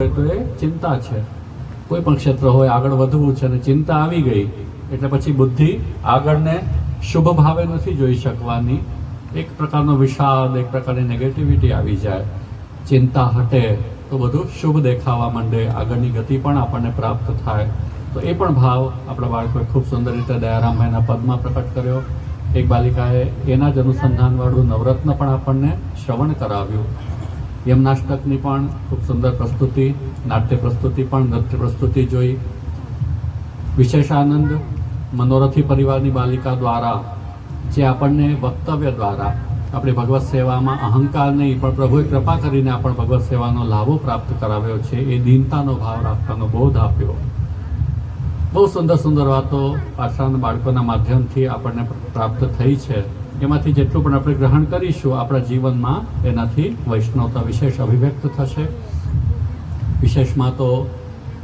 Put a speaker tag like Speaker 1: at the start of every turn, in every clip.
Speaker 1: તો એ ચિંતા છે. કોઈ પણ ક્ષેત્ર હોય, આગળ વધવું છે અને ચિંતા આવી ગઈ એટલે પછી બુદ્ધિ આગળને શુભ ભાવે નથી જોઈ શકવાની. એક પ્રકારનો વિષાદ, એક પ્રકારની નેગેટિવિટી આવી જાય. ચિંતા હટે તો બધું શુભ દેખાવા માંડે, આગળની ગતિ પણ આપણને પ્રાપ્ત થાય. તો એ પણ ભાવ આપણા બાળકોએ ખૂબ સુંદર રીતે દયારામભાઈના પદમાં પ્રકટ કર્યો. એક બાલિકાએ એના જ અનુસંધાનવાળું નવરત્ન પણ આપણને શ્રવણ કરાવ્યું. યમનાષ્ટકની પણ ખૂબ સુંદર પ્રસ્તુતિ, નાટ્ય પ્રસ્તુતિ પણ, નૃત્ય પ્રસ્તુતિ જોઈ. વિશેષ આનંદ મનોરથી પરિવારની બાલિકા દ્વારા જે આપણને વક્તવ્ય દ્વારા આપણી ભગવત સેવામાં અહંકાર નહીં પણ પ્રભુએ કૃપા કરીને આપણ ભગવત સેવાનો લાભો પ્રાપ્ત કરાવ્યો છે, એ દીનતાનો ભાવ રાખવાનો બોધ આપ્યો. બહુ સુંદર સુંદર વાતો પાછળના બાળકોના માધ્યમથી આપણને પ્રાપ્ત થઈ છે. એમાંથી જેટલું પણ આપણે ગ્રહણ કરીશું આપણા જીવનમાં એનાથી વૈષ્ણવતા વિશેષ અભિવ્યક્ત થશે. વિશેષમાં તો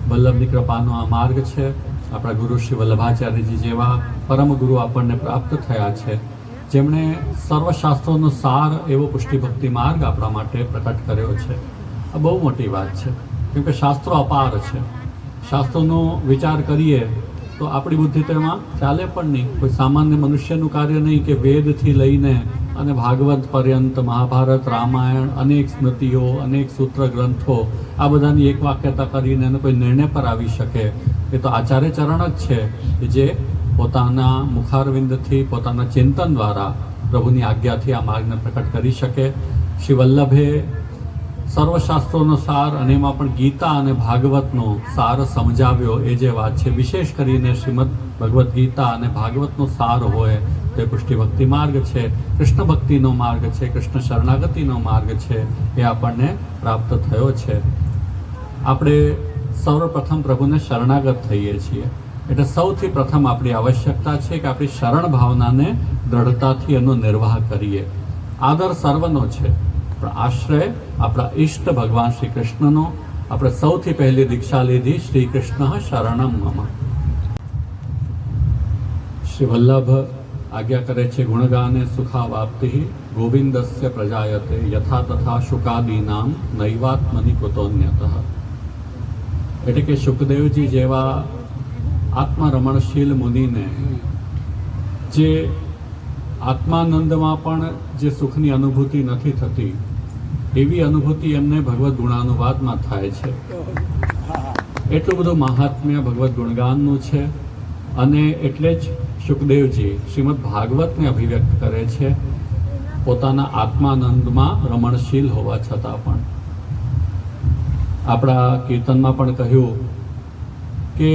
Speaker 1: વલ્લભની કૃપાનો આ માર્ગ છે. આપણા ગુરુ શ્રી વલ્લભાચાર્યજી જેવા પરમ ગુરુ આપણને પ્રાપ્ત થયા છે, જેમણે સર્વશાસ્ત્રોનો સાર એવો પુષ્ટિ ભક્તિ માર્ગ આપણા માટે પ્રકટ કર્યો છે. આ બહુ મોટી વાત છે, કેમકે શાસ્ત્રો અપાર છે. શાસ્ત્રોનો વિચાર કરીએ તો આપણી બુદ્ધિ તો એમાં ચાલે પણ નહીં. કોઈ સામાન્ય મનુષ્યનું કાર્ય નહીં કે વેદથી લઈને અને ભાગવત પર્યંત, મહાભારત, રામાયણ, અનેક સ્મૃતિઓ, અનેક સૂત્ર ગ્રંથો, આ બધાની એક વાક્યતા કરીને એને કોઈ નિર્ણય પર આવી શકે. એ તો આચાર્ય ચરણ જ છે કે જે પોતાના મુખારવિંદથી, પોતાના ચિંતન દ્વારા, પ્રભુની આજ્ઞાથી આ માર્ગને પ્રકટ કરી શકે. શ્રી વલ્લભે સર્વશાસ્ત્રોનો સાર અને એમાં પણ ગીતા અને ભાગવતનો સાર સમજાવ્યો. એ જે વાત છે, વિશેષ કરીને શ્રીમદ ભગવદ્ ગીતા અને ભાગવતનો સાર હોય તો એ પુષ્ટિ ભક્તિ માર્ગ છે, કૃષ્ણ ભક્તિનો માર્ગ છે, કૃષ્ણ શરણાગતિનો માર્ગ છે. એ આપણને પ્રાપ્ત થયો છે. આપણે સર્વપ્રથમ પ્રભુને શરણાગત થઈએ છીએ એટલે સૌથી પ્રથમ આપણી આવશ્યકતા છે કે આપણી શરણ ભાવનાને દ્રઢતાથી એનો નિર્વાહ કરીએ. આદર સર્વનો છે, પણ આશ્રય આપણા ઈષ્ટ ભગવાન શ્રી કૃષ્ણનો. આપણે સૌથી પહેલી દીક્ષા લીધી, શ્રી કૃષ્ણ શરણમ મમ. શ્રી વલ્લભ આજ્ઞા કરે છે, ગુણગાને સુખાવાપ્તિ ગોવિંદસ્ય પ્રજાયતે યથા તથા શુકાદીનામ નૈવાત્મનિ કુતોન્યતઃ. એટલે કે શુકદેવજી જેવા આત્મરમણશીલ મુનિને જે આત્માનંદમાં પણ જે સુખની અનુભૂતિ નથી થતી, એવી અનુભૂતિ એમને ભગવદ્ ગુણાનુવાદમાં થાય છે. એટલું બધું મહાત્મ્ય ભગવદ્ ગુણગાનનું છે. અને એટલે જ શુકદેવજી શ્રીમદ ભાગવતને અભિવ્યક્ત કરે છે, પોતાના આત્માનંદમાં રમણશીલ હોવા છતાં પણ. આપણા કીર્તનમાં પણ કહ્યું કે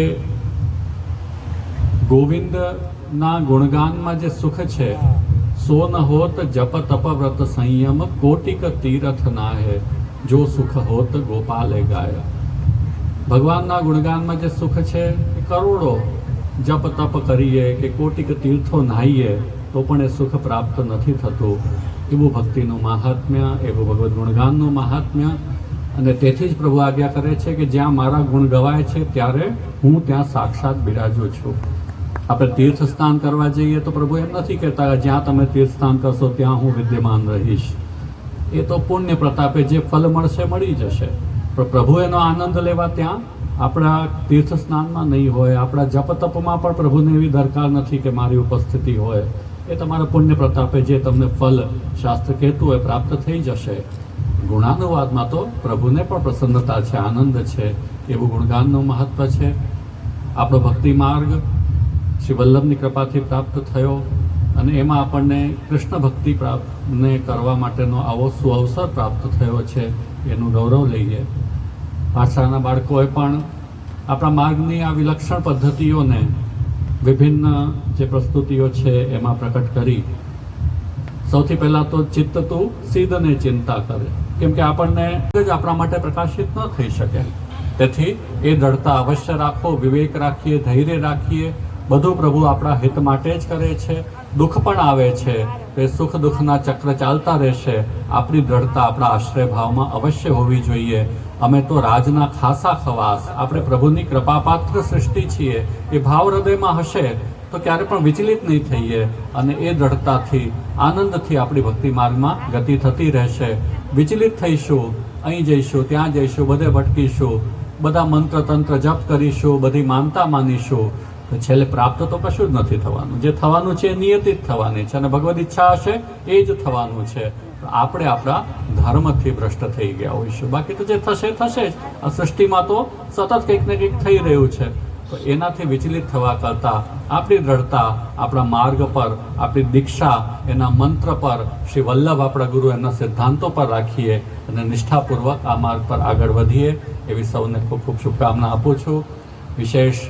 Speaker 1: ગોવિંદના ગુણગાનમાં જે સુખ છે, સો ન હોત જપ તપ વ્રત સંયમ કોટિક તીરથ ના હે જો સુખ હોત ગોપાલે ગાય. ભગવાનના ગુણગાનમાં જે સુખ છે એ કરોડો જપ તપ કરીએ કે કોટિક તીર્થો નાહીએ તો પણ એ સુખ પ્રાપ્ત નથી થતું. એવું ભક્તિનું મહાત્મ્ય, એવું ભગવદ્ ગુણગાનનું મહાત્મ્ય. અને તેથી જ પ્રભુ આજ્ઞા કરે છે કે જ્યાં મારા ગુણ ગવાય છે ત્યારે હું ત્યાં સાક્ષાત બિરાજું છું. આપણે તીર્થ સ્નાન કરવા જઈએ તો પ્રભુ એમ નથી કહેતા જ્યાં તમે તીર્થ સ્નાન કરશો ત્યાં હું વિદ્યમાન રહીશ. એ તો પુણ્ય પ્રતાપે જે ફલ મળશે મળી જશે, પણ પ્રભુ એનો આનંદ લેવા ત્યાં આપણા તીર્થ સ્નાનમાં નહીં હોય. આપણા જપ તપમાં પણ પ્રભુને એવી દરકાર નથી કે મારી ઉપસ્થિતિ હોય. એ તમારા પુણ્ય પ્રતાપે જે તમને ફલ શાસ્ત્ર કહેતું હોય પ્રાપ્ત થઈ જશે. ગુણાનુવાદમાં તો પ્રભુને પણ પ્રસન્નતા છે, આનંદ છે. એવું ગુણગાનનું મહત્વ છે. આપણો ભક્તિ માર્ગ શ્રી વલ્લભની કૃપાથી પ્રાપ્ત થયો અને એમાં આપણને કૃષ્ણ ભક્તિ પ્રાપ્તને કરવા માટેનો આવો સુઅવસર પ્રાપ્ત થયો છે. એનું ગૌરવ લઈએ. પાછળના બાળકોએ પણ આપણા માર્ગની આ વિલક્ષણ પદ્ધતિઓને વિભિન્ન જે પ્રસ્તુતિઓ છે એમાં પ્રકટ કરી. સૌથી પહેલાં તો ચિત્ત તું સીધને ચિંતા કરે, કેમ કે આપણને જ આપણા માટે પ્રકાશિત ન થઈ શકે. તેથી એ દ્રઢતા અવશ્ય રાખો, વિવેક રાખીએ, ધૈર્ય રાખીએ. બધું પ્રભુ આપણા હિત માટે જ કરે છે. દુઃખ પણ આવે છે તો એ સુખ દુઃખના ચક્ર ચાલતા રહેશે. આપણી દ્રઢતા આપણા આશ્રય ભાવમાં અવશ્ય હોવી જોઈએ. અમે તો રાજના ખાસા ખવાસ, આપણે પ્રભુની કૃપાપાત્ર સૃષ્ટિ છીએ. એ ભાવ હૃદયમાં હશે તો ક્યારે પણ વિચલિત નહીં થઈએ અને એ દ્રઢતાથી, આનંદથી આપણી ભક્તિ માર્ગમાં ગતિ થતી રહેશે. વિચલિત થઈશું અહીં જઈશું ત્યાં જઈશું બધે ભટકીશું, બધા મંત્ર તંત્ર જપ કરીશું, બધી માનતા માનીશું, તો છેલ્લે પ્રાપ્ત તો કશું જ નથી થવાનું. જે થવાનું છે એ નિયતિ જ થવાની છે, અને ભગવદ ઈચ્છા હશે એ જ થવાનું છે. આપણે આપણા ધર્મથી ભ્રષ્ટ થઈ ગયા હોઈશું. બાકી તો જે થશે થશે જ. આ સૃષ્ટિમાં તો સતત કંઈક ને કંઈક થઈ રહ્યું છે. તો એનાથી વિચલિત થવા કરતાં આપણી દ્રઢતા આપણા માર્ગ પર, આપણી દીક્ષા એના મંત્ર પર, શ્રી વલ્લભ આપણા ગુરુ એમના સિદ્ધાંતો પર રાખીએ અને નિષ્ઠાપૂર્વક આ માર્ગ પર આગળ વધીએ એવી સૌને ખૂબ ખૂબ શુભકામના આપું છું. વિશેષ